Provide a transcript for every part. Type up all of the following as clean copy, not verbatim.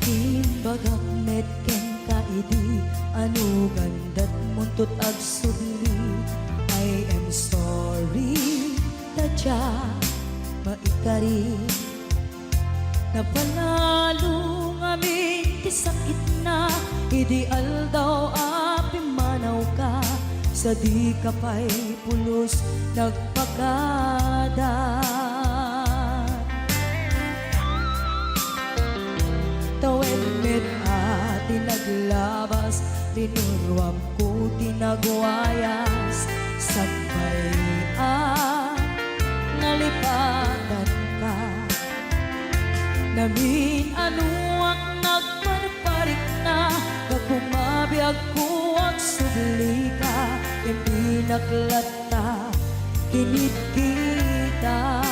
Imbagak met ken kaidi anu gandat muntut ag subli. I am sorry tadya maikari napanalo ngamin ti sakit na ideal daw api manaw ka sa di kapay pulos nagpagada. Tawen met ati naglabas tinurwam ko tinagwayas sagbay nalipatan ka namin anuak nagparparik na kakumabiyag ko ang subli ka hindi naklata kinit kita.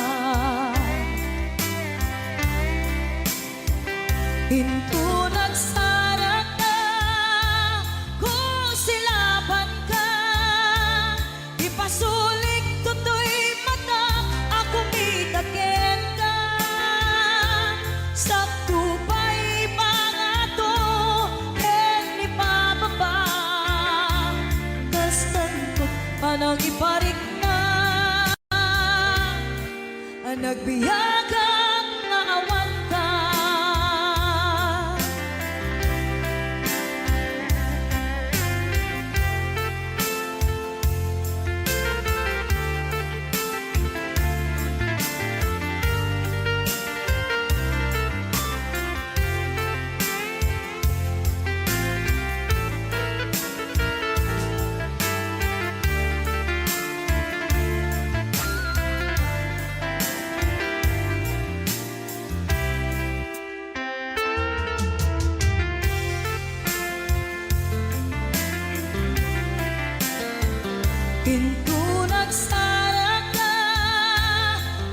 Hinto nagsara ka, kung silaban ka, ipasulik tutoy mata, ako mitakin ka. Sakto pa'y pangato, ken ipababa, kastan ko panang iparik na, nagbiyagang naawan ka. Hinto nagsara ka,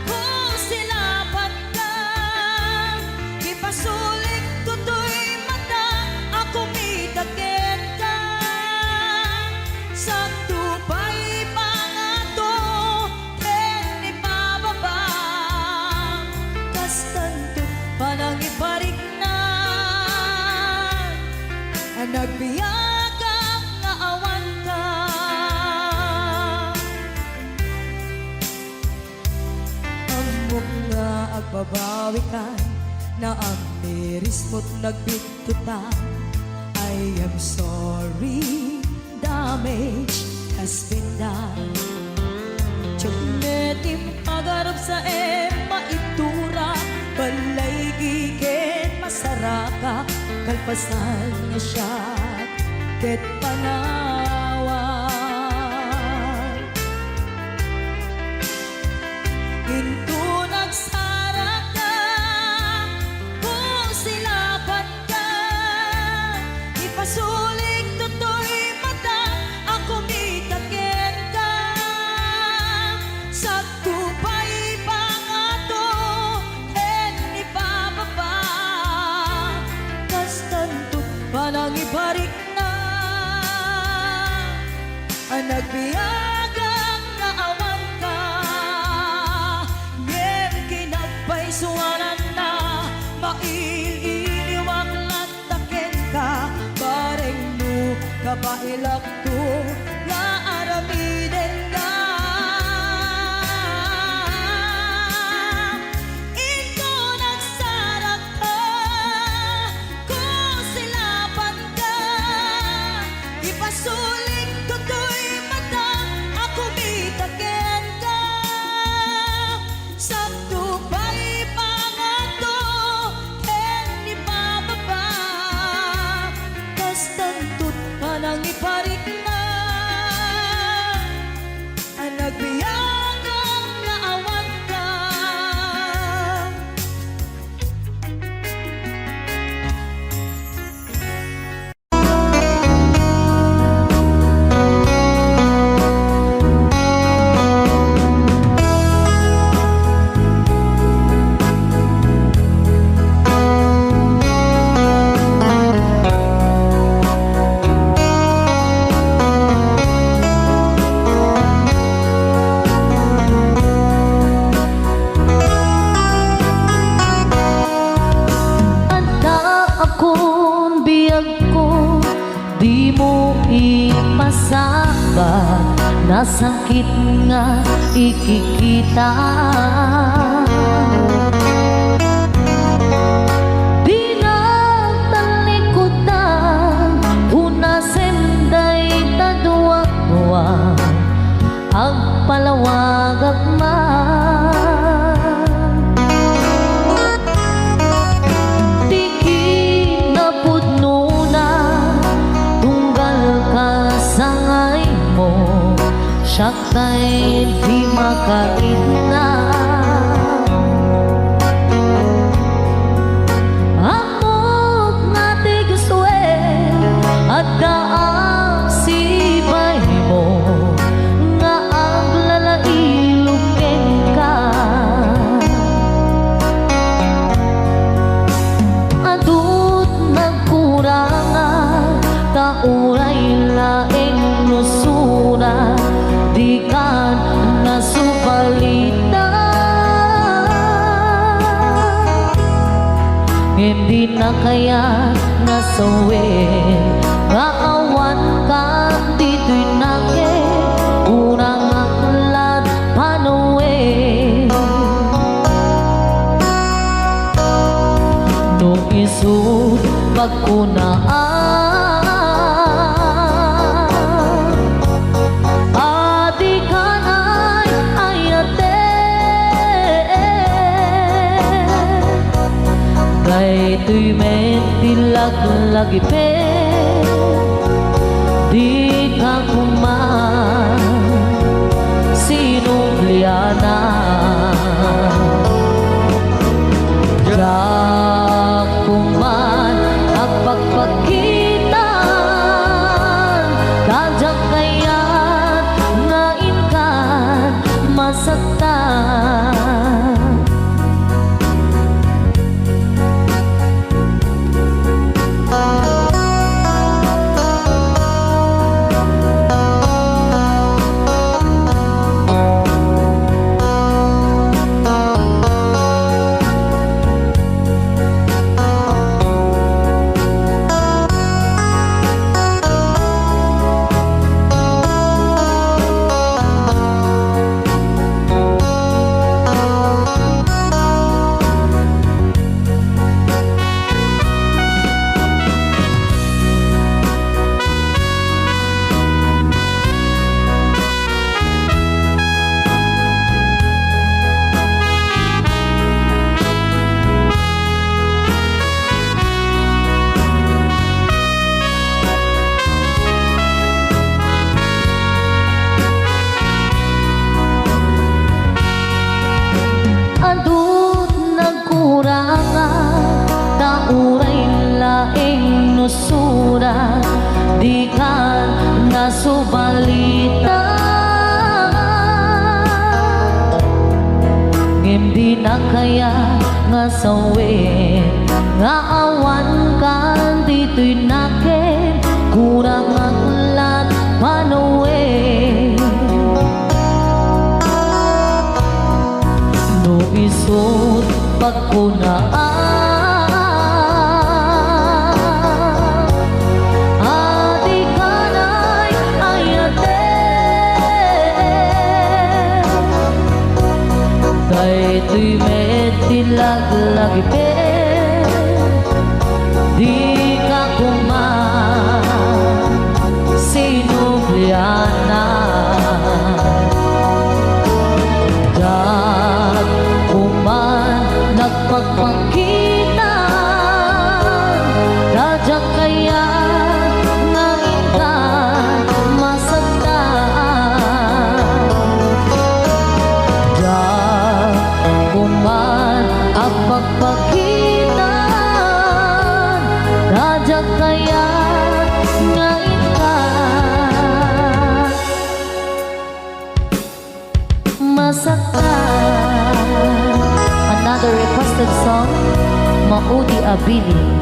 kung silaban ka, ipasulik tutoy mata, ako mitakin ka. Sakto pa'y pangato, ken ipababa, kastanto panang iparik na, nagbiyagang naawan ka. Nga agbabawi ka na ang miris mo't nagbigtutan. I am sorry, damage has been done. Tiyagnetim pagarap sa maitura, balay gigen masaraka, kalpasan na siya ket panawan. Hinto nagsara ka, kung silaban ka, ipasulik tutoy mata, ako mitakin ka. Sakto pa'y pangato, ken ipababa, kastanto panang ibarik na, nagbiyagang naawan ka. Suwanan na maililiwag lataken ka, bareng mo kapailak to nga aramiden ka. Ito nagsarak ka, kung silaban ka, ipasulik tutoy mata, ako mitakin ka. Sakto pa'y pangato, ken ipababa, kastanto't panang iparik na, akong biyag ko, di mo ipasaka, nasakit nga ikikita. Di na talikutan, una senday taduwa-duwa, agpalawag agman. Tiki na pudno na, tunggal ka sangay mo, siya kay di makaitna. Amok nga di gusto at daang sibay mo, nga ang lalailukin ka. Adut nagkurangan, kauray laeng nusura, di ka nasupalita. Hindi na kaya nasawin, maawan ka dito'y nakit, unang aklat panuwi. Nung isut pagkunaan, adi ka na'y ayate, kay tuy mentilag-lagi pe, di ka kuman sinubliana. Yak kuman ang pagpakitan, kadyak kaya't ngain ka masaktan. Adut nagkurangan, tauray laing nusura, di ka nasubalita. Hindi na kaya nga sawin, nga awan ka dito'y nakit, kurang aklat panuwi. Isut pagkunaan, adi ka na'y ayate, kay tuy mentilag-lagi pe, di ka kuman sinubliana. Nagpagpakitan, radyak kaya ngain ka masaktan. Diyak kuman ang pagpakitan, radyak kaya ngain ka masaktan. Another requested song, Maudi Abili.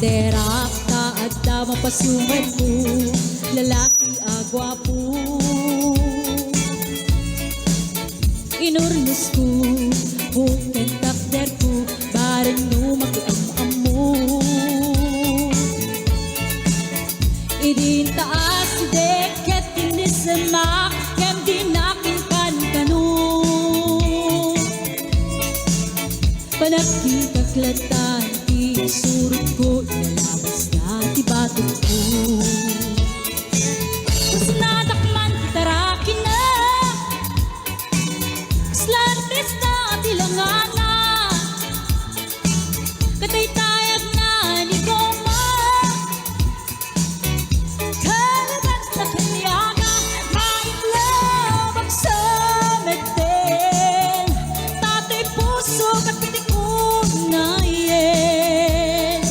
Derakta at mapasuman ko, lalaki agwapo. Inurnos ko, bukan takder ko, bareng no makiam-amo. Idin taas si deket kinisamak, kem dinakin kan-kanu. Panagkikaklatan, surut ko, ilalabas na tibatong ko. Mas nadakman kitarakin na, mas lantes na tilangan na, katay-tayag na ni Goma. Kalabas na kanya ka, mailabag sa medeng, tatay puso kapitik ko na yen.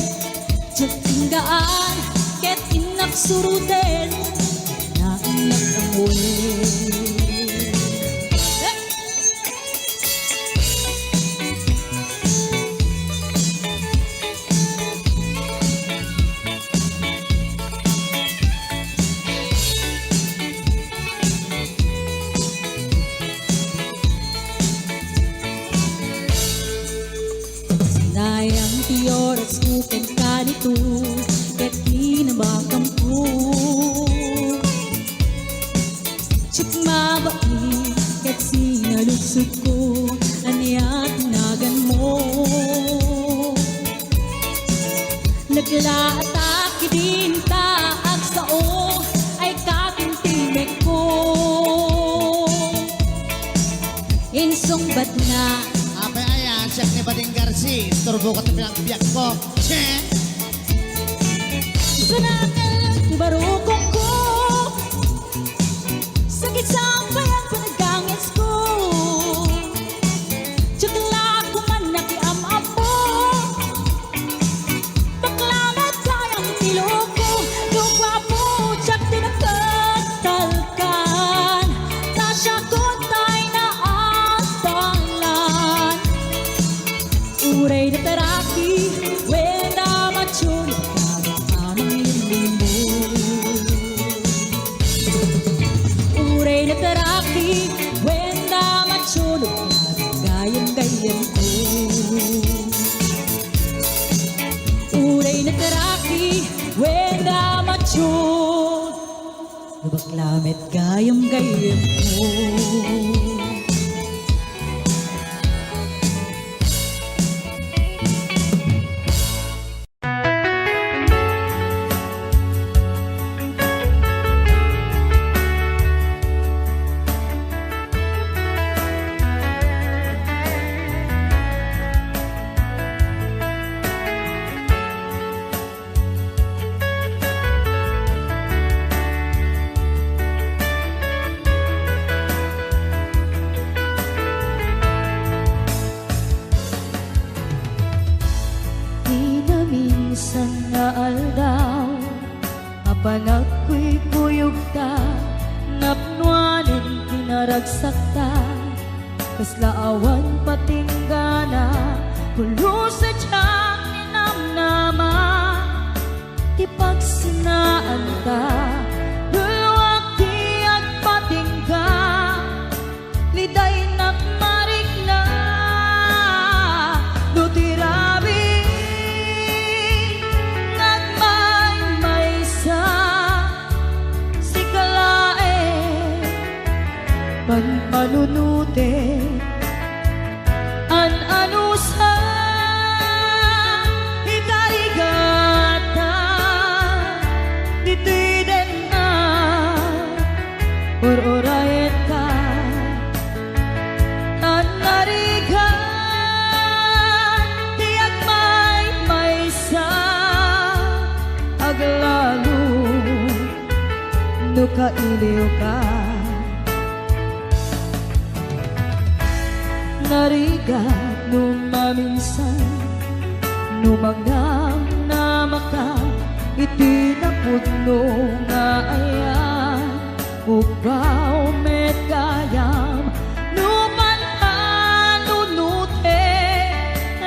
Tinggaan, ket inak suruten, na inak amuin. Sinayang tiyoras kuken kanito, ket kinabakam ko. Chikmabai, ket sinalusot ko, anya tinagan mo. Naglatak din taag sao, ay katintimek ko. Insong bat na, Apa ayan, Chef ni Bading Garci, turbo ka tabi ang biyak ko. Che! sanakal tibarukong ko, sakit sa bayan panagangis ko. Tsakla ko man nakiam-am mo, baklamat kayang niloko. Lugwapo, tsak tinagkatalkan, tasya ko tayo na atalan. Uray na taraki, wenda machuli, uray na taraki, wenda machulog, gayang-gayang ko. Uray na taraki, wenda machulog, lubaklamet gayang-gayang ko. Minsan nga aldaw, mapanag ko'y kuyog ta, napnuanin pinaragsak ta, kaslaawan patinggana, kulo sa tiyang ninamnama, tipagsinaan ta, luluwag di at patingga, liday nakmarik na, nutirabi. Panunute an anusa ikarigata ditiden na or-oraet ka an narigan tiyak may sa aglalu nuka iliw ka. Narigat numaminsan, numangang na maka, itinapudno nga ayan, upaw met kayam, numan nunute,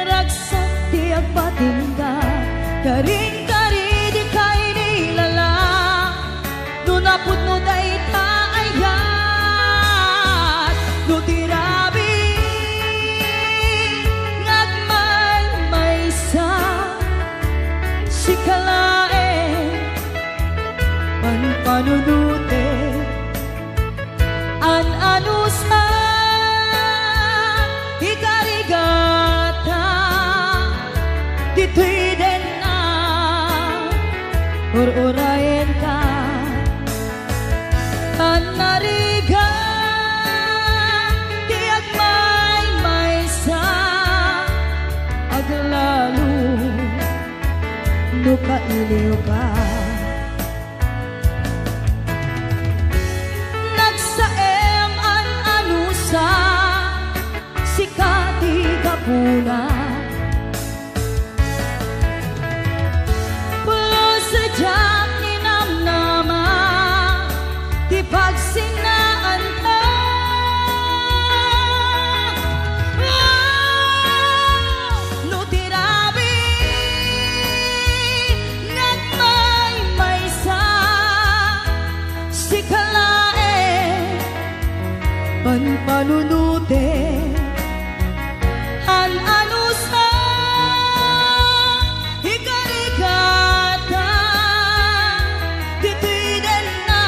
ragsak tiyak patingga, karing panunute an anusa ikarigata dito'y din na urayan ka an nariga di agmay sa aglalo no kailiw ka nagsaem an anusa sikati kapuna pulo sadyang ninamnama di pagsinaan ka no tirabi nagmay sa sikalae panpanunute an anusa ikarigata dito'y din na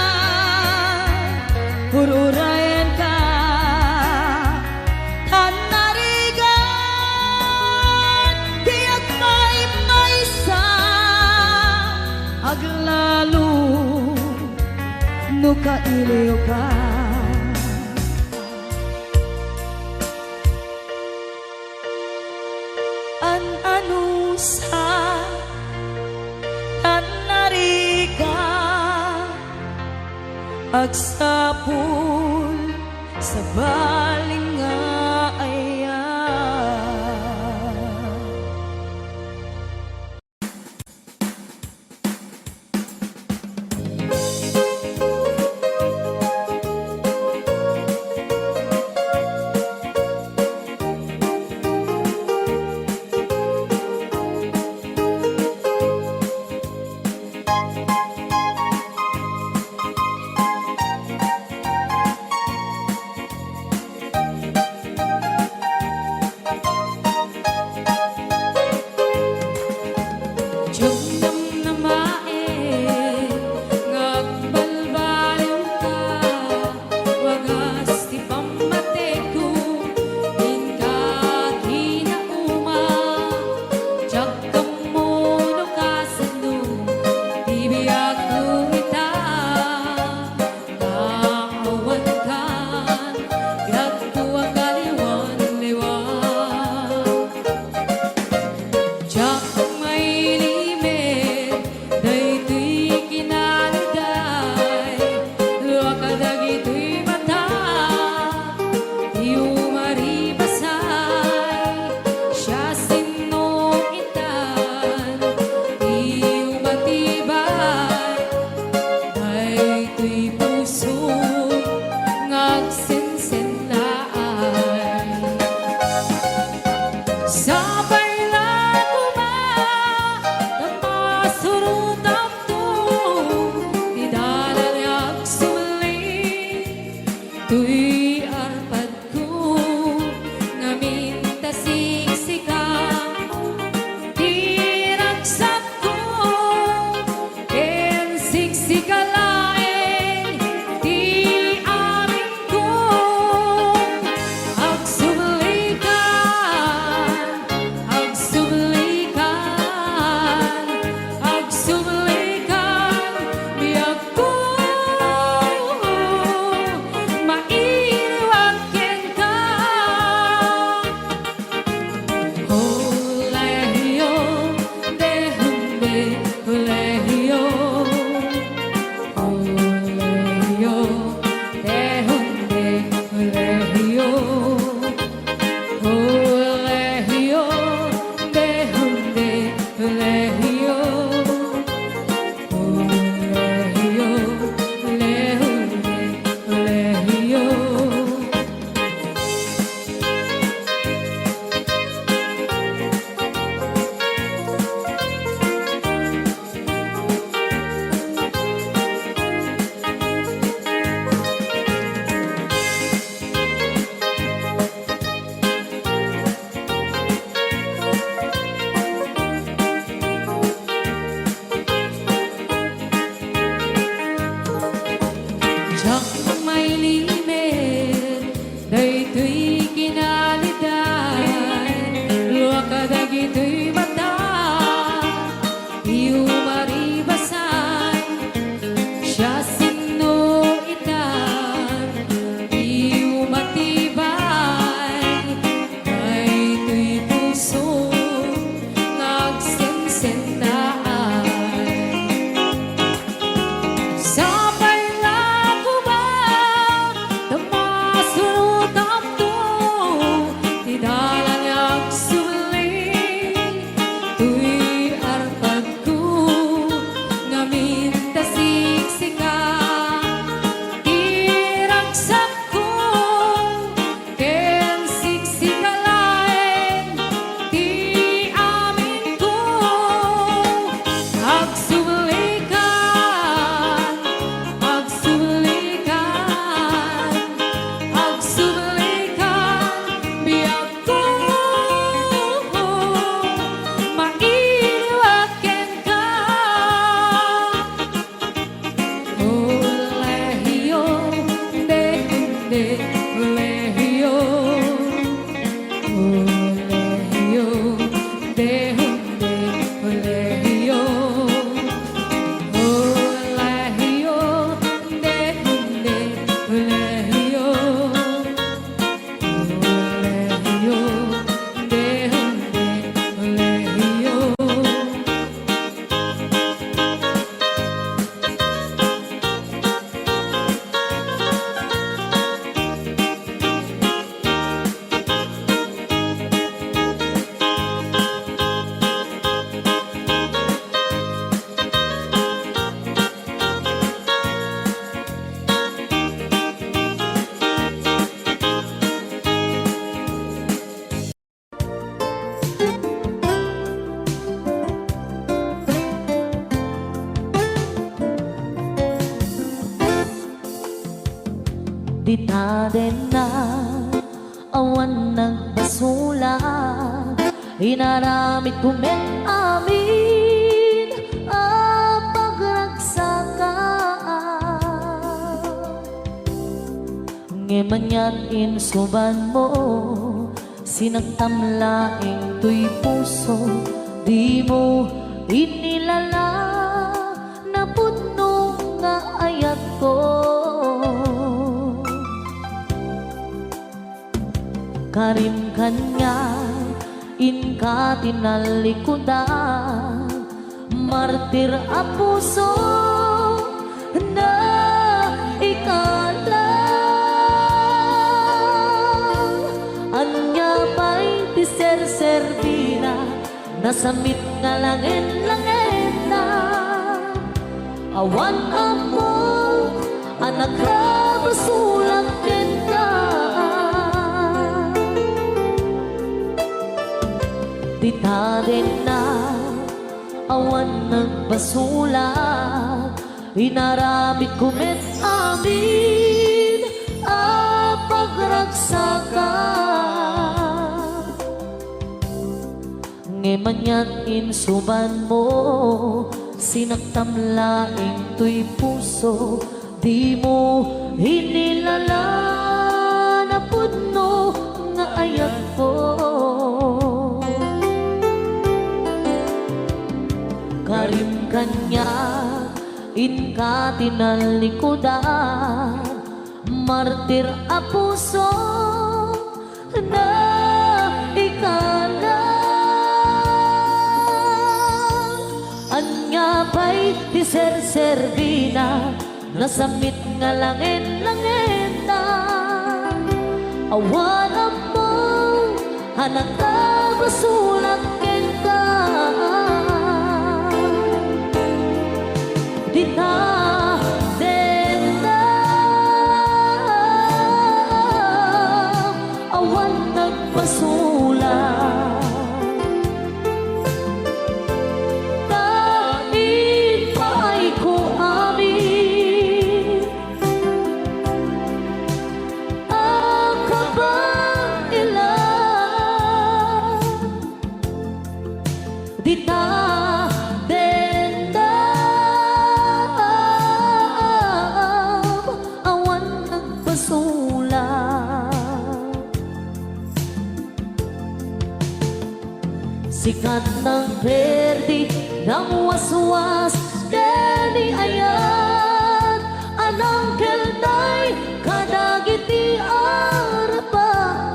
ururayan ka an narigat di agmay sa aglalo no kailiw ka an anusa an nariga agsapul sa baling nga aya Jumdam na mae ngagbalbalin ka wagas ti pamateku inka kinauma jagkam mo no kasano tibiyag Di ta din na awan nagbasula, inaramid kumet amin ang pagragsakan. Ngemanyan insuban mo, sinagtamlaing tuy puso, di mo inilala na puno nga ayat ko. Karim kanya inka tinalikudan, martir a puso na ikalang. Anya pa'y ti ser-servina, nasamit nga langin-langin na. Awan among anak ka basulang ka. Di ta din na awan nagbasulat, inaramid kumet amin ang pagragsakan. Ngemanyan insuban mo, sinagtamlaing tuy puso, di mo hinilala na puno nga ayat ko. Karim kanya inka tinalikudan, martir a puso na ikalang. Anya pa'y ti ser-servina, nasamit nga langin-langin na. Awan mo anak ka basulang ka. Di ta din na awan nagpasulat, dahil pa'y ko amin ang kabang ilan. Di ta din na awan nagpasulat. Sikat ng perdi ng waswas, deni ayan anang kelday kadagiti arapaan.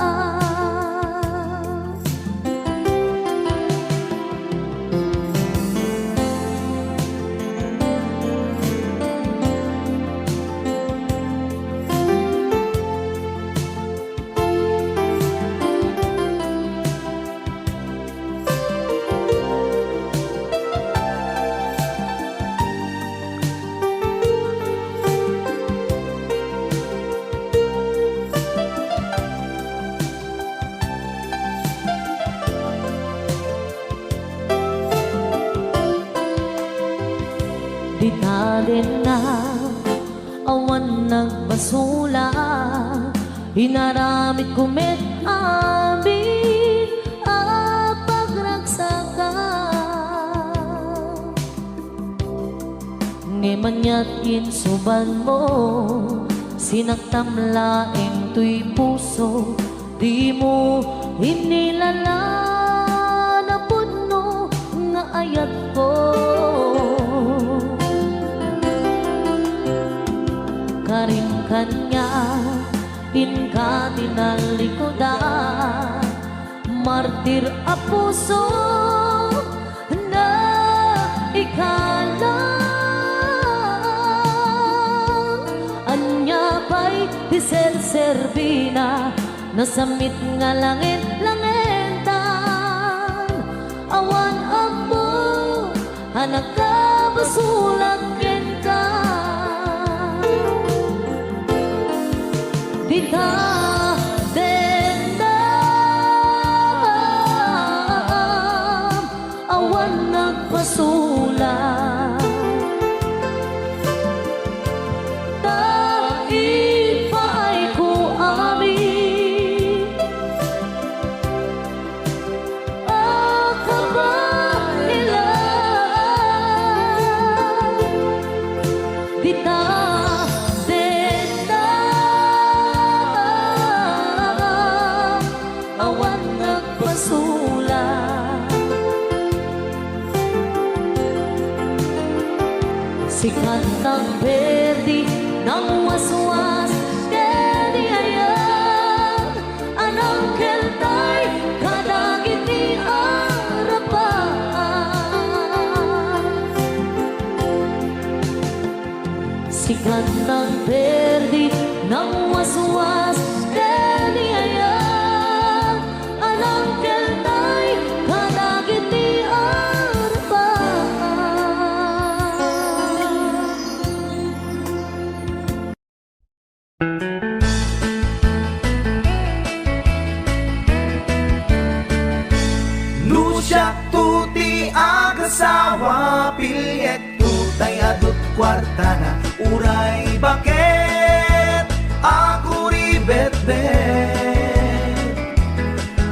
Di ta din na awan nagbasula, inaramid kumet amin ang pagragsakan. Ngemanyan insuban mo, sinagtamlaing tuy puso, di mo inilala na puno nga ayat ko. Karim kanya inka tinalikudan, martir a puso na ikalang. Anya pa'y ti ser-servina, nasamit nga langit-langin tan. Awan amo anak ka basulang ka. Di ta din na awan nagpasulat, dahil pa'y Sikat ng berdi ng waswas Kedi ayan Anang keltay Kadagit ni arapan Sikat ng berdi ng waswas Kedi ayan Anang keltay Kadagit ni arapan Nusyak tuti agasawa Pilyet tutay adut kwartana Uray bakit ako ribet-bet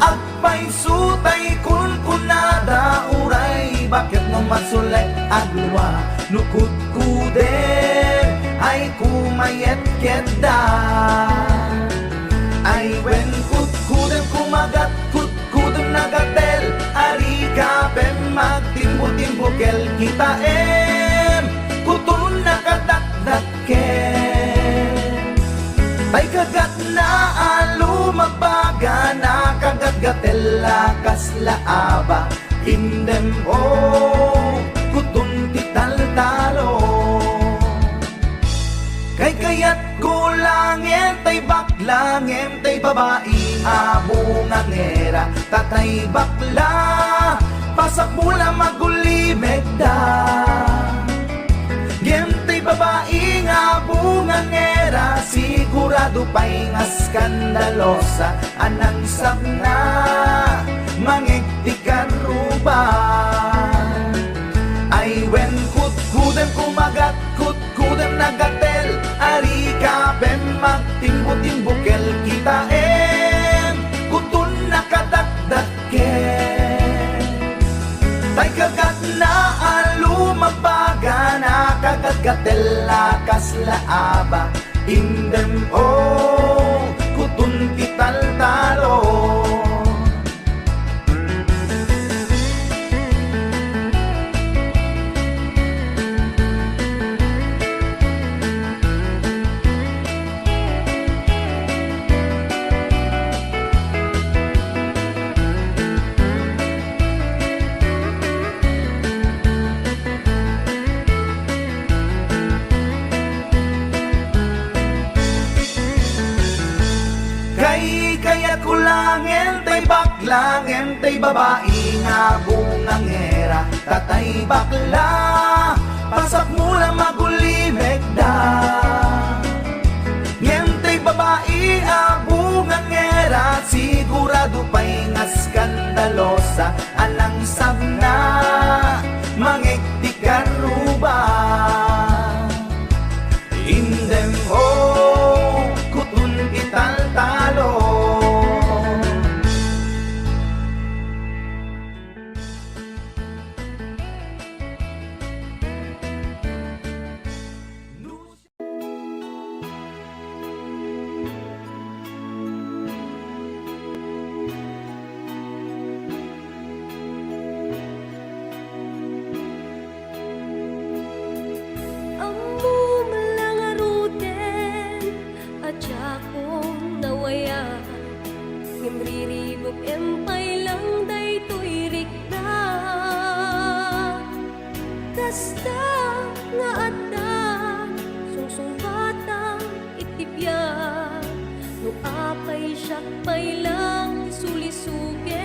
Agpay sutay kunkunada Uray bakit no masulek agluwa Nukut kuder ay kumayet keda Ay wen kut kudem kumagat kut kudem nagatel Ari kapem magtimbo-timbo kel kita Kutun nakadakdaken Tay kagat na alumabaga Na kagat-gatel lakas laaba Indem kutun tital-talo Kay kayat gulangin tay baklangin tay babae abungang era Tatay bakla pasak mula magulimeg da Gem tay babae abungang era Sigurado pa'y nga skandalosa Anang sabna mangigtikan ruban Ay wen kut-kudem kumagat kut-kudem nagatel Ari kapem magtimbo-timbo kel kita Kutun nakadakdaken Tay kagat na alumabaga Na kagat-gatel lakas laaba Indem kutun tital-talo Kaya kulangin tay baklangin tay babae nga bungang era Tatay bakla pasak mula magulimeg da Ngentay babae abungang era Sigurado pa'y nga skandalosa Anang sabna mangigtikan ruba Indem kutun ital-talo Empay lang daytoy rikda Kasta nga adda Sungsungbatang itibyan No apay siyakpay lang sulisugem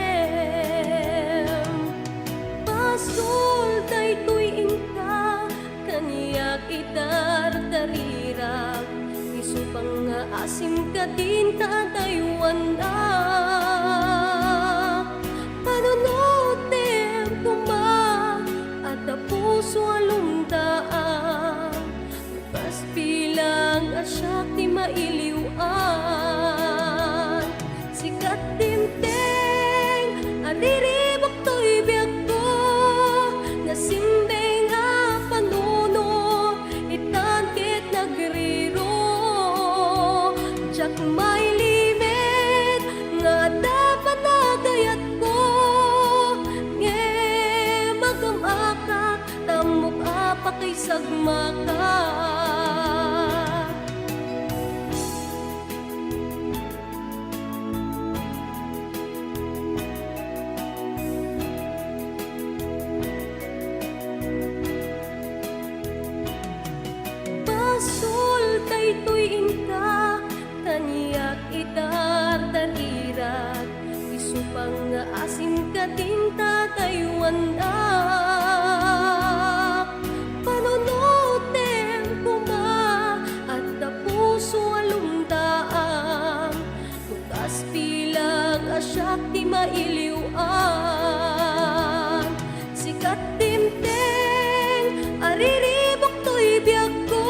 Pasol daytoy ingka Kaniyak idardarirag Isupang nga asim ka din tataywan na puso alundaan Bukas bilang asyak di mailiwan Sikat tinteng adiribok to'y biyak ko Nasimbeng nga panuno Itangkit nagriro Diyak may limit Nga dapat nagayat ko Nge magamakak Tamok apa kay sa sagmaka. Pasul daytoy inka, taniyak itar tarirat, isupang nga asim ka tinta tayuan na. Panunutem kuma at tapuso alumdaan, tukas pilang asyak ti mailiwan. Sikat timteng, ariribok to'y biyag ko,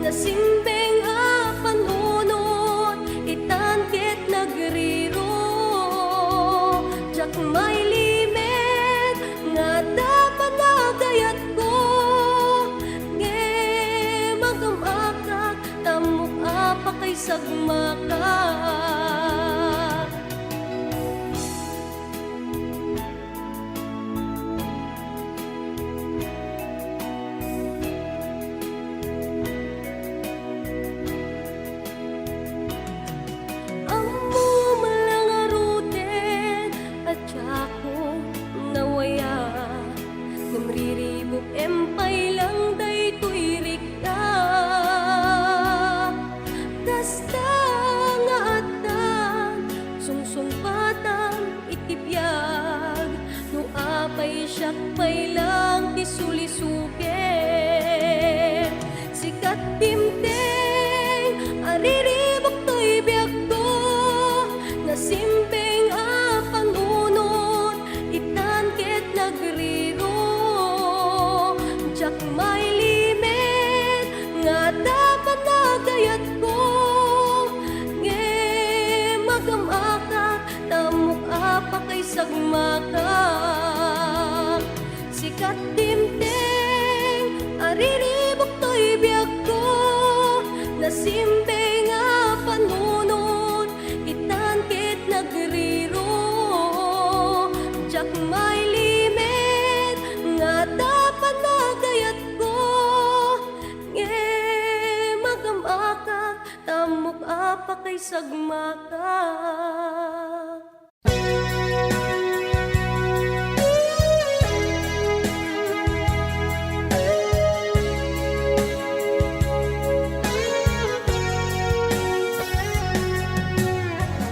nasimbeng a panunod, itangkit nagriro. Jak may limit, nga dapat nagayat ko, nge magamakak, tamok apa kay sagmakak. Empay lang daytoy rikta, kasta nga atan, sungsungpatan itibiyag, no apay siyak pay lang isulisuke. Sikat timteng, ariribok to'y biyag ko, nasimbeng a pangunod, itangkit nagriro. Jak may limit, nga dapat nagayat ko, nge magamakak, tamok apa kay sagmakak. Sikat timteng, ariribok to'y biyag ko, nasimbeng nga panunod, itangkit nagriro. Jak may limit, nga dapat nagayat ko, nge magamakak, tamok apa kay sagmakak.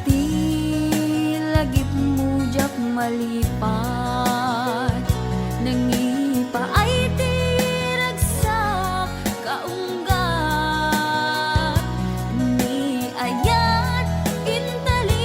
Di lagip mo jak malipat, nangipa ay tiragsak kaunggat, ni ayat intali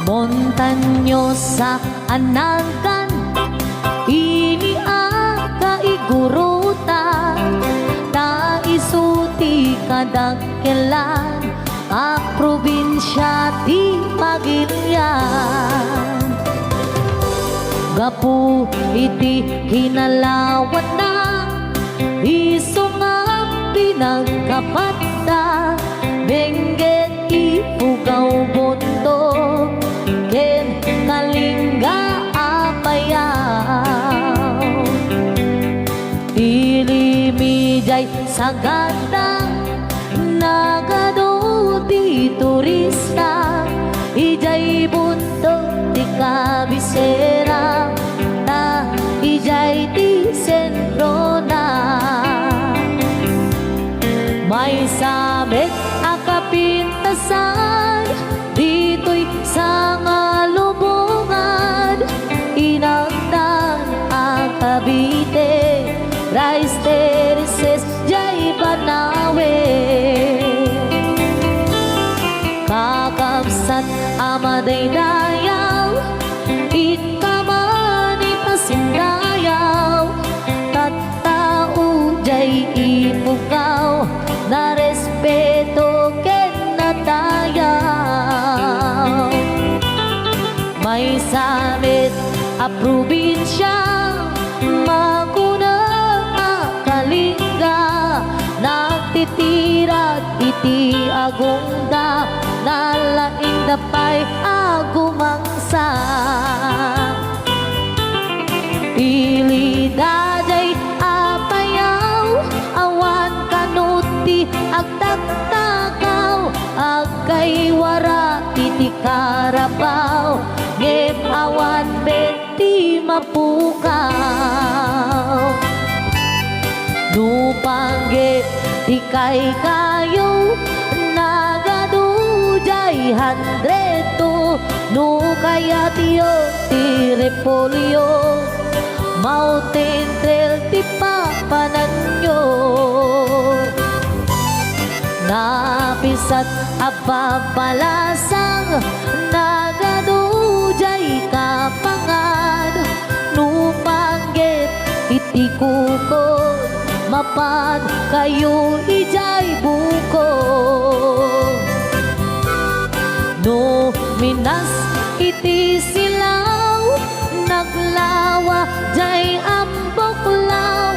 Montanyosa anagan, iniang kaigurutan, ta isuti kadagkelan, a probinsya ti Pagilian. Gapu iti kinalawan na, iso nga pinagkapata, bengget ipugaw boto, ken kalingga apayaw. Ilimijay sagada, nagado di turista, ijay bunto di kabisera, ta ijay di sentro na. May sabit akapintasan, dito'y sa ngalubungan, inagdan ang Cavite, rice terraces jay Banawe. Kakabsat amaday dayaw, ikamani pasindayaw, tattao jay ipugaw, na respeto ken natayaw. May samit a probinsya, maguna kalingga, nagtitirat iti agungda, nalaing dapay agumangsa. Ilidajay apayaw, awan kanuti agtagtagaw, agkay wara iti karabaw, ngem awan beti mapukaw. Nupangge di kay kayo, nagadujay handreto, no kaya tiyo ti repolyo, mountain trail ti papananyo. Napisat apapalasang, nagadujay kapangan, nupangget iti kukod, mapan kayo ijay buko. No minas iti silaw, naglawa jay amboklaw,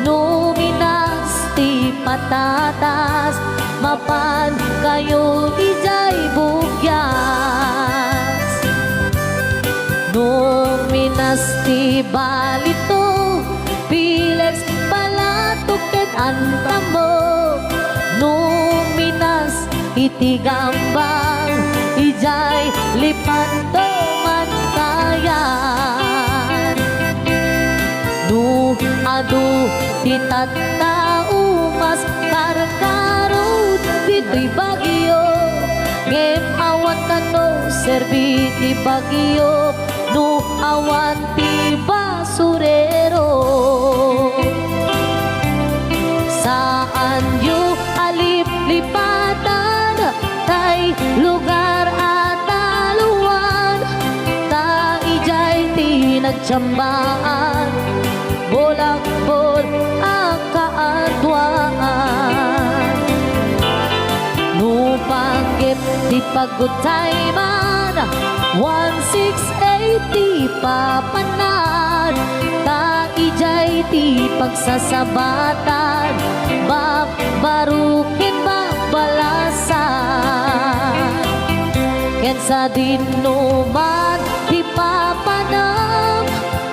no minas ti patatas, mapan kayo ijay bugyas. No minas ti balito, pilex palatuket antamo, no minas iti gambang, ijay lipanto mantayan. No adu ti tattao, mas karkarod dito'y Bagyo, ngem awan kano serbi ti Bagyo, no awan ti basurero. Saan yu alip-lipatan, tay lugar at taluan, ta ijay ti nagtsambaan, bolak-bol ang kaadwaan. Nupanggit di pagutay man, 1680 papanan, ta ijay ti pagsasabatan, babarukin babalasan. Ken sa dinuman ti papanang,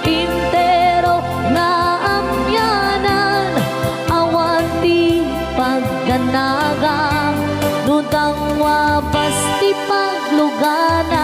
intero na amyanan, awan ti pagganagang, nudang wabas ti pagluganan.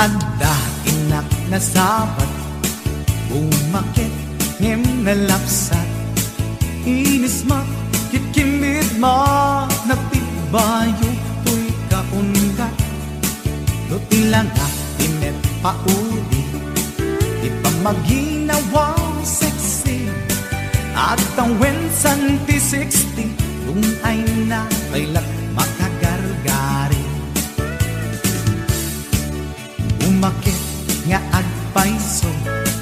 Anda inak na sabat, umakit ngem nalapsat, inis makikimid ma nagtibayo tuy kaungat no tila nga tinet pauli di pa maginawang sexy at ang wensan ti 60 kung ay na kailat makagargari umakit nga agpaiso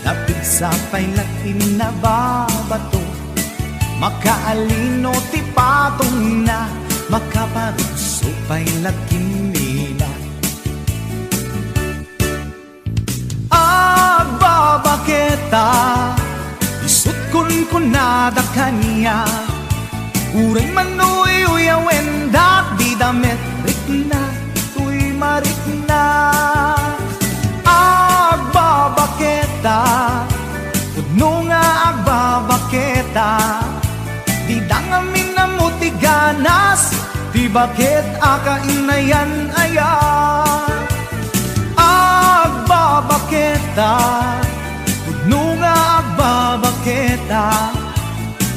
napig sa pailat inababato makaalino ti patong na makaparuso pailat kinila agbabaketa isut kun nada kanya uray manuy uyawen dak di damit rikna tuy marikna agbabaketa Udno nga agbabaketa Di dangamin na mutiganas Di bakit akainayan aya Agbabaketa Udno nga agbabaketa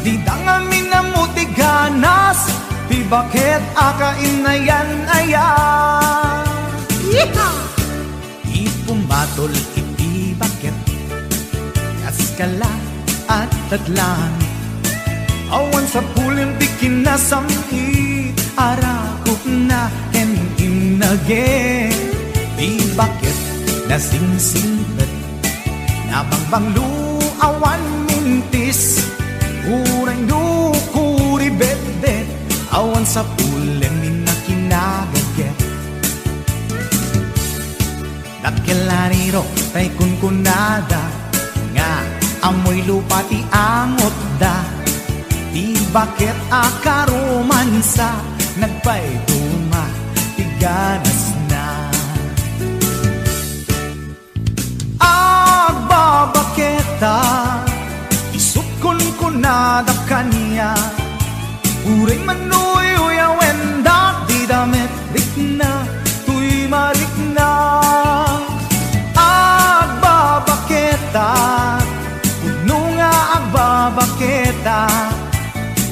Di dangamin na mutiganas Di bakit akainayan aya Ipumatol iti bakit Kaskala at tadlan Awan sa pulim di kinasami Arakot na inage Di bakit nasingsingat Nabangbanglu awan mintis Urang dukuri bet-bet Awan sa pulim inakinagaget Nakilariro tay kunkunada Nga amoy lupa ti angot da Di bakit akaromansa Nagpay duma ti ganas na Agbabaketa Isut kunkunada kanya Uray manuy uyawen da Di damit rikna tuy marikna Agbabaketa Udno nga agbabaketa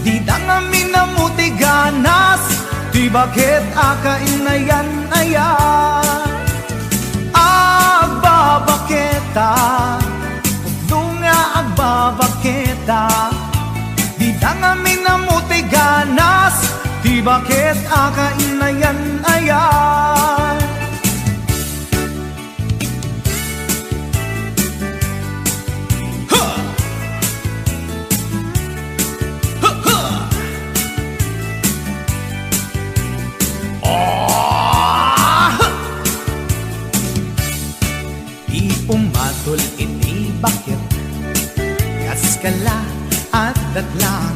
Di dangamin na mutiganas Di bakit akainayan aya Agbabaketa Udno nga agbabaketa Di dangamin na mutiganas Di bakit akainayan aya Pumatol iti bakit Kaskala at datlang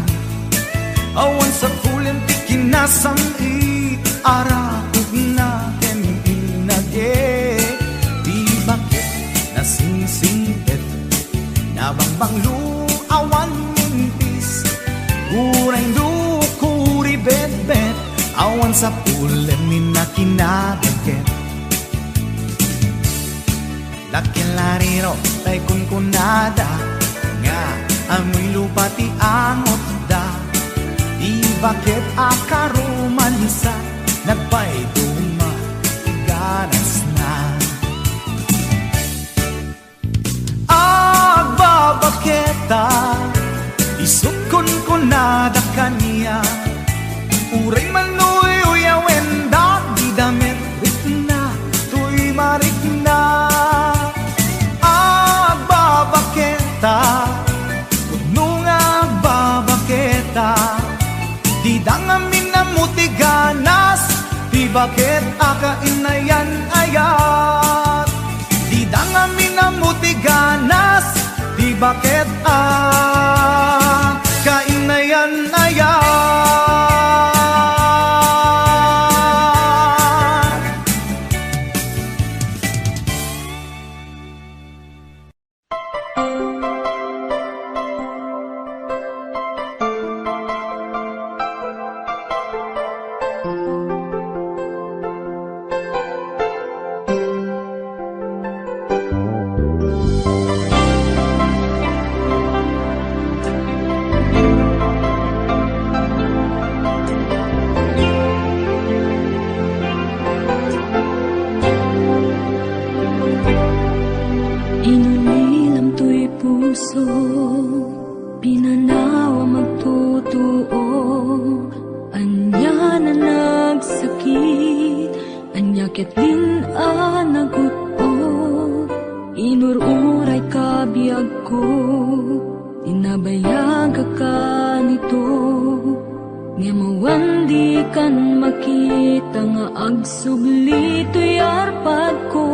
Awan sa kulim ti kinasami Arakot na inage Di bakit nasingsingit Nabangbanglu awan mintis Urang dukuri bet-bet Awan sa kulim inakinagaget Lakilariro tay kunkunada Nga amoy lupa ti angot da Di bakit akaromansa Nagpay duma ganas na Agbabaketa Isut kunkunada kanya Uray manuy uyawen da Di damit rikna tuy marikna Udno nga agbabaketa Di dangamin na mutiganas Di bakit akainayan ayat Di dangamin na mutiganas Di bakit akainayan ayat Pinanawa magtutuo, anya na nagsakit, anya ketlin naguto, inururay kabiyag ko, inabayag ka nito, nga mawandi kan makita nga agsubli to'y arpad ko.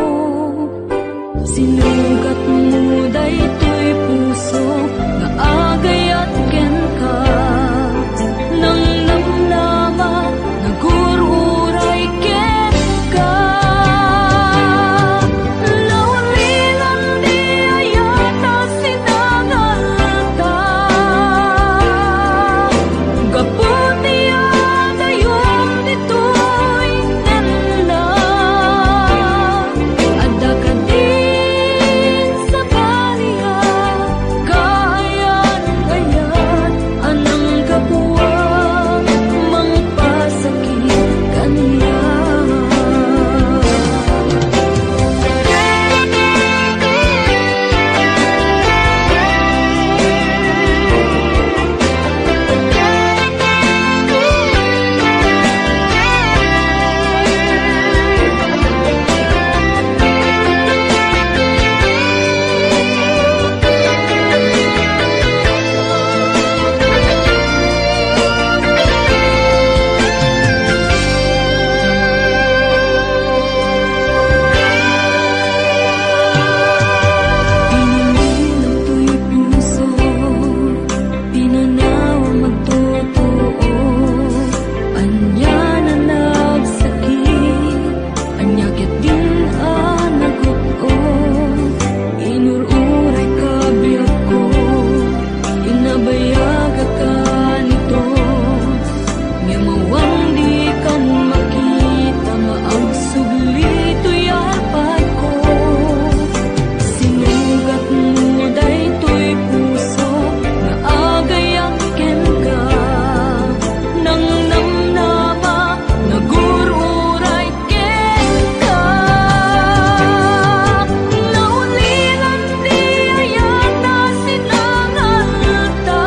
Sinugat mo daytoy puso nga agayat ken ka, nang namnama nagururay ken ka. Laulilan di ayata sinangalta, gaputi adayon ditoy nella, adda ka din sa baliya, kayan kayan anang kapuwang mangpasakit kaniya. Pinililang to'y puso, pinanawa magtotoo, anya na nagsakit, anya ket din naguto, inururay kabiyag ko, inabayag ka nito, nga mawandi kan makita nga agsubli to'y arpad ko. Sinugat mo daytoy puso nga agayang ken ka, nang namnama nagururay ken ka. Naulilan di ayata sinangalta,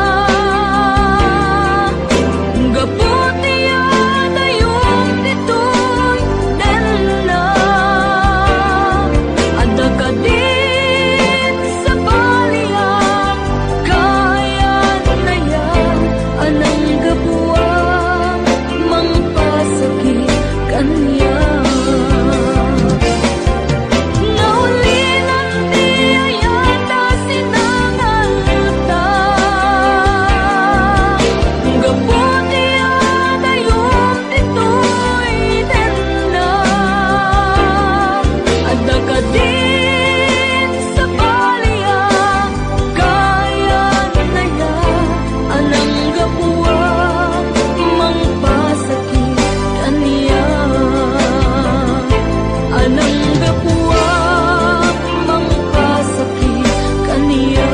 gaputi adayon ditoy nella, adda ka din sa baliya, kayan na yan anang gabuwang mangpasakit kaniya. Naulilan di ayata sinangalta, gaputi adayon ditoy nella, adda ka din sa baliya, kayan na yan anang gabuwang mangpasakit kaniya. Anang gabuwang mangpasakit kaniya,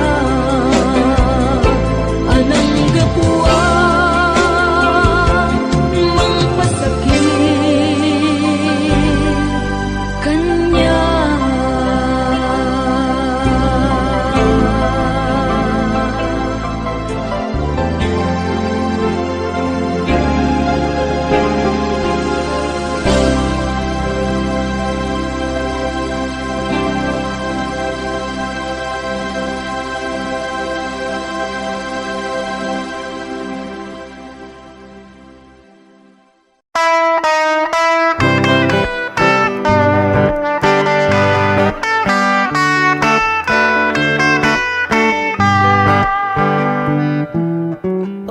anang gabuwang mangpasakit kaniya.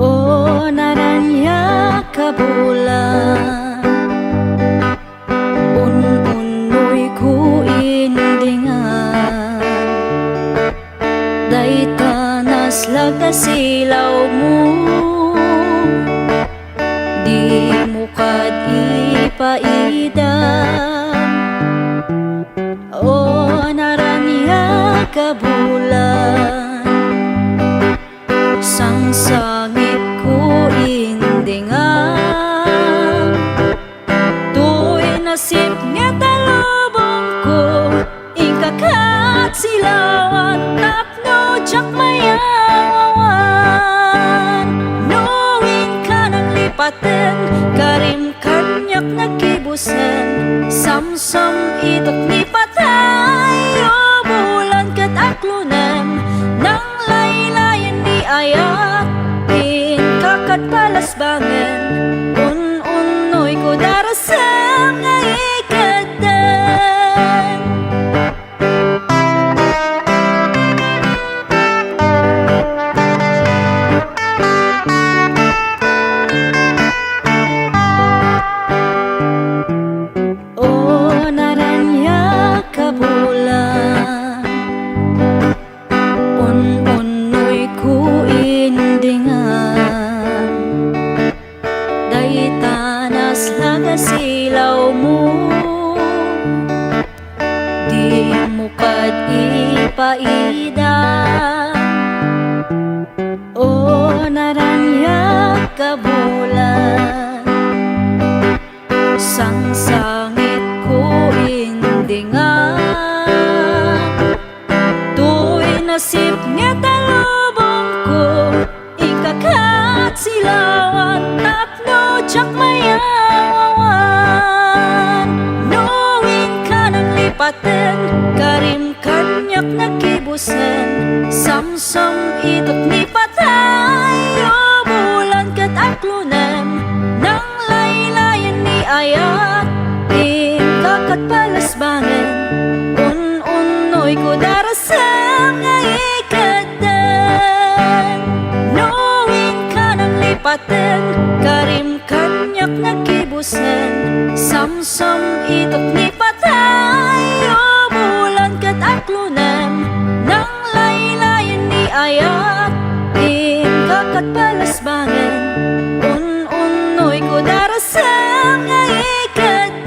O naranya ka bulan, un-unoy ko indingan, dayta naslag na silaw mo, di mo kad ipaidan. O naranya ka bulan, sang sangit ko indingan, to'y nasip nga talubong ko, ikakat silawan tapno jak mayawawan. lipaten, karim kanyak nagibusen, samsam itok ni patay, o bulan kat aklunem, nang laylayan ni ayak, in kakat palas bangen, un-unoy ko darasam nga ikaten. O naranya kabulan, un-unoy ko indingan, day tanas laga silaw mo, di mo kad ipaida. O naranya kabulan, sang sangit ko indingan, tu'y nasip nga talubong ko, ikakat silawan, tapno tsak mayawawan. Knowing ka ng lipaten, karim kanyak nagibusen, samsam itok ni patay, o bulan kat aklunem, nang laylayan ni ayak, in kakat palas bangen, un-unoy ko darasam nga ikaten. Knowing ka ng lipaten, karim kanyak nagibusen, samsam itok ni patay, o bulan kat aklunem, nang laylayan ni ayak, in kakat palas bangen, un-unoy ko darasam nga ikaten.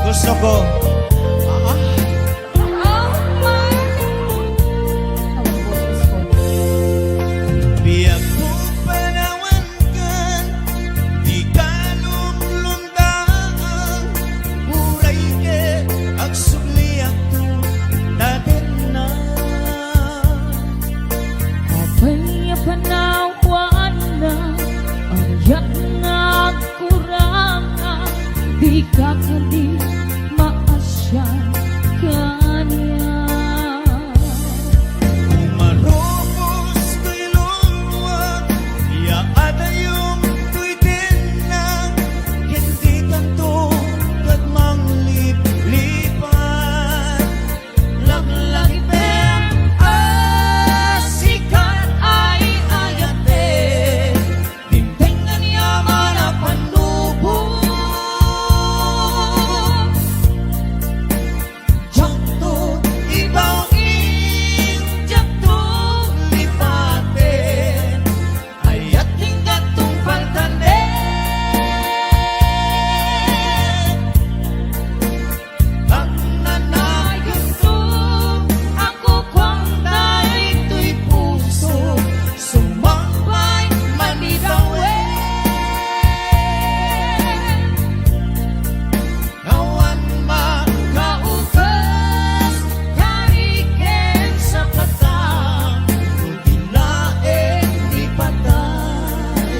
Gusto ko. Biyak mo panawangan, di ka lumlundaan, buray ke ang suliak to natin na. Apay panawaan na Ayak na kurang Di ka kadi maasya kanya Umarupos ko'y luwag, yaada yung ko'y din na, hindi kanto kadmang lipat. Laglagi pem, sikat ay ayate, tintingan yaman na panubo. Jakto, ibaw jakto lipatin, ayat hinggat tumpal ang nanayon to, ako kwangday to'y puso, sumambay manidawin. Kawan makaugas, kariken sa katang, lugilain di patay.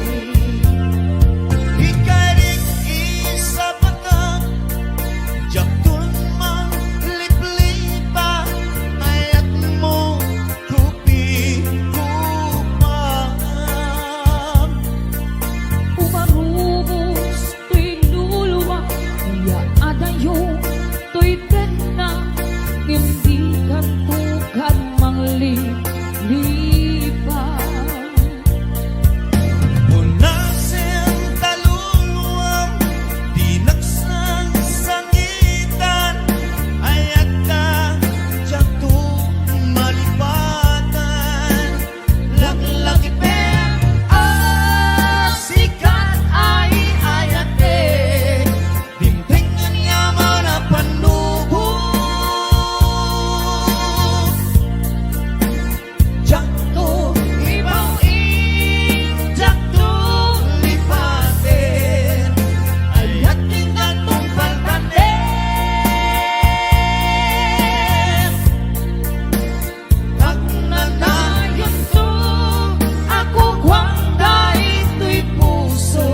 Ikarik isa patang, jaktun mang liplipa, ayat mo kupi-kupam. Umarubos to'y luluwa Kaya adayo to'y tena Hindi ka tukad manglipa Punasin taluluwang, di nagsang sangitan, ayat ka jaktun malipatan. Laglagi pem, sikat ay ayate, tintingan yaman na panubo. Jakto, ibaw jakto lipatin, ayat hinggat tumpal Pag nanayon to, ako kwangday to'y puso,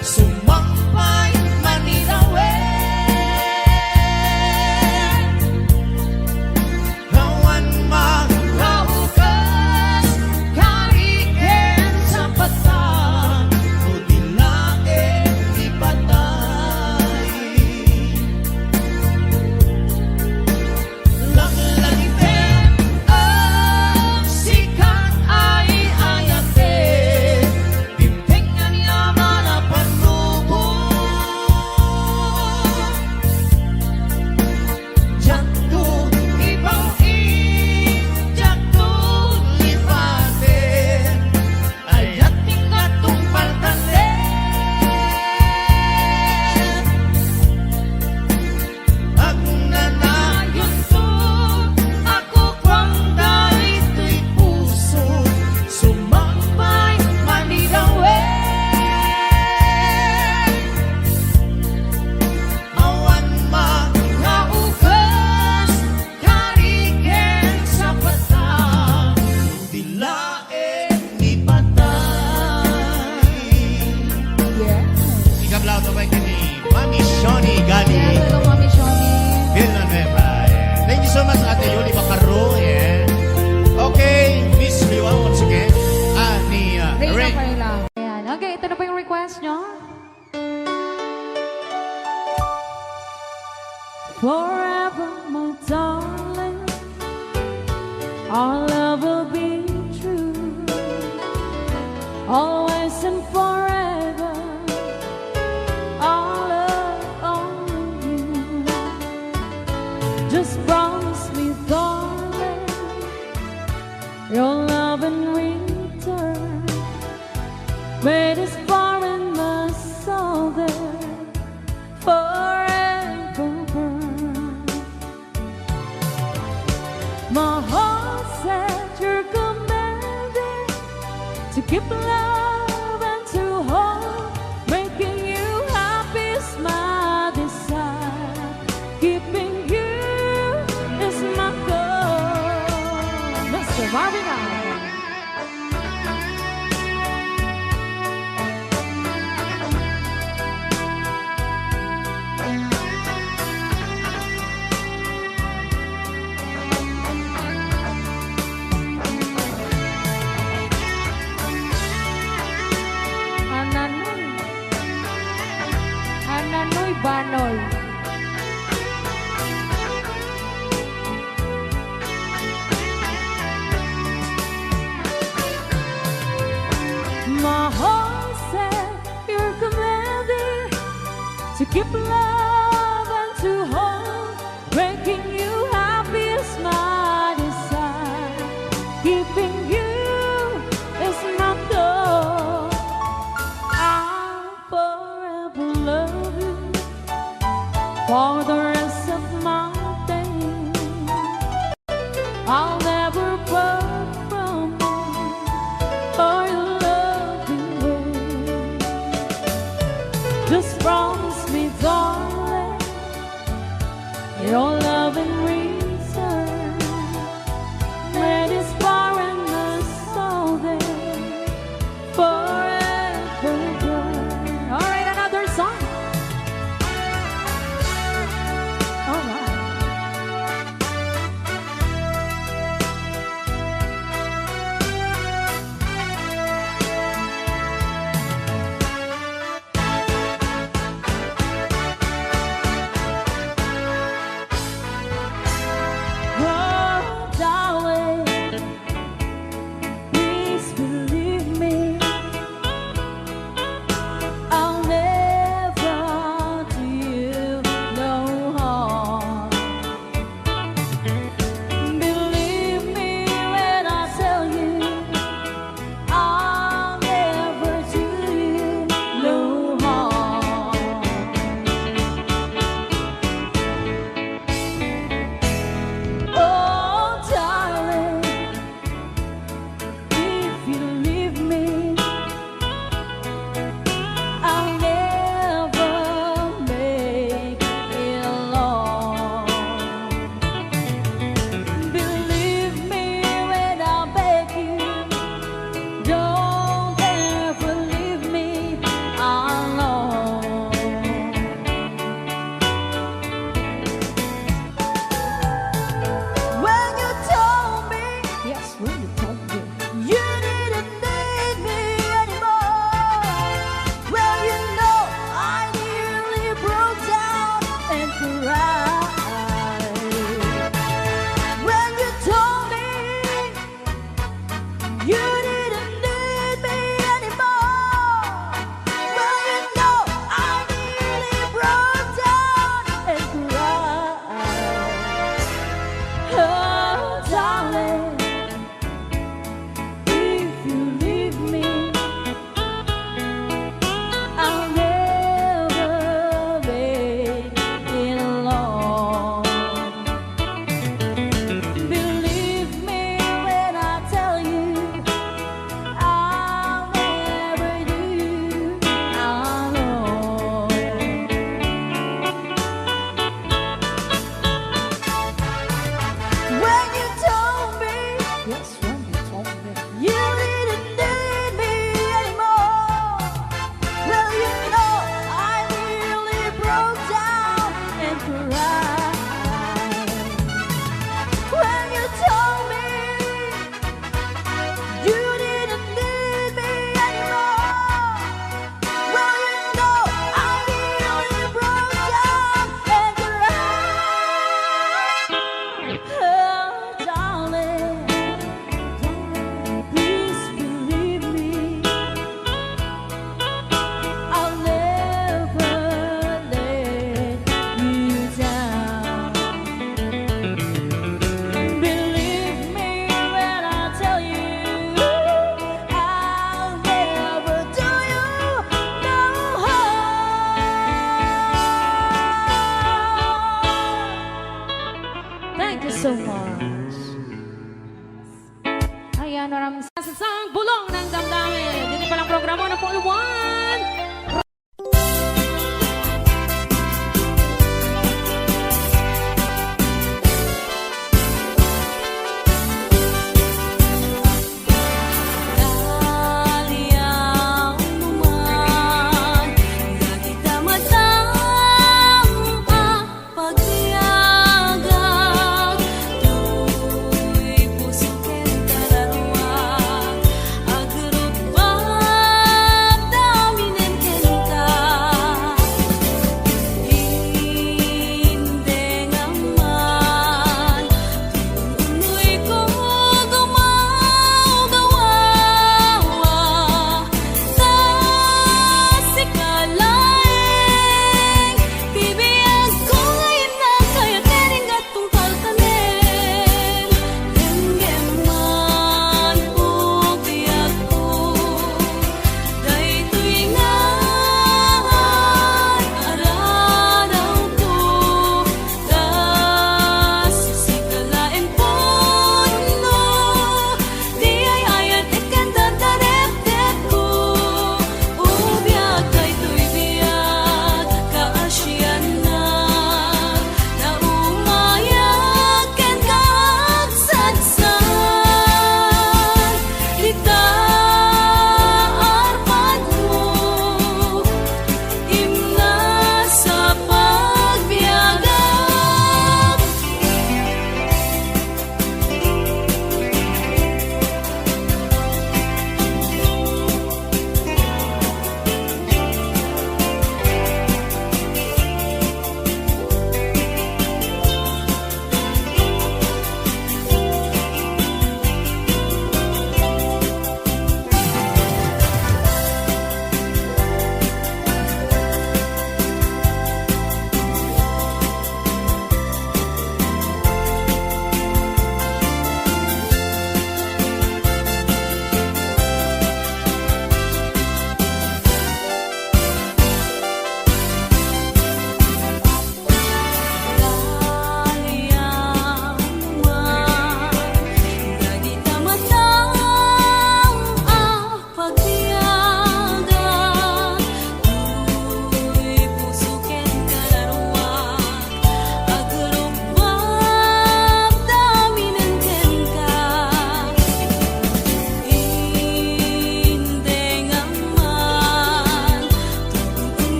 sumampay manidawin. Kawan makaugas, kariken sa patang, lugilain di patay. Laglagi pem, sikat ay ayate, tintingan yaman na panubo. Jakto, ibaw jakto lipatin, ayat hinggat tumpal Pag nanayon to, ako kwangday to'y puso, sumambay manidawin. Awan makaugas, kariken sa patang, dilain ni patay. Ikablaw to ba ni Mami Shoni Gali Villanueva. Thank you so much, Ate Yuli Bacaro. Okay, Miss Liwa once again. Ni Ray. Ayan, okay, ito na po yung request nyo Forever, my darling Our love will be true Always and forever Our love only you Just promise me, darling Your love in return Made us far in my soul there Forever give love and to hold, making you happy is my desire. Keeping you is my goal. Mr. Marvin Allen. Ananoy Banoy. My heart said you're commanding to keep love and to hold, making you happy is my desire. Keeping you is my goal. I'll forever love you for the rest of my days. I'll never part from you for your loving ways. Just promise me, darling, your love in return. Let this foreignness all there forever burn. All right, another song. All right. Oh, darling, please believe me. I'll never do you no harm. Believe me when I tell you, I'll never do you no harm. Oh, darling, if you leave me, I'll never make it alone. Believe me when I beg you, don't ever leave me alone. When you told me, yes, when you told me, you didn't need me anymore. Well, you know, I nearly broke down and cried. When you told me you didn't need me anymore. Well, you know, I nearly broke down and cried. Oh, darling, if you leave me, I'll never make it alone. Believe me when I tell you, I'll never do you alone. When you told me, yes, when you told me, you didn't need me anymore. Well, you know, I nearly broke down and cried. When you told me you didn't need me anymore. Well, you know, I nearly broke down and cried. Oh, darling, please believe me. I'll never let you down. Believe me when I tell you, I'll never do you no harm. Thank you so much.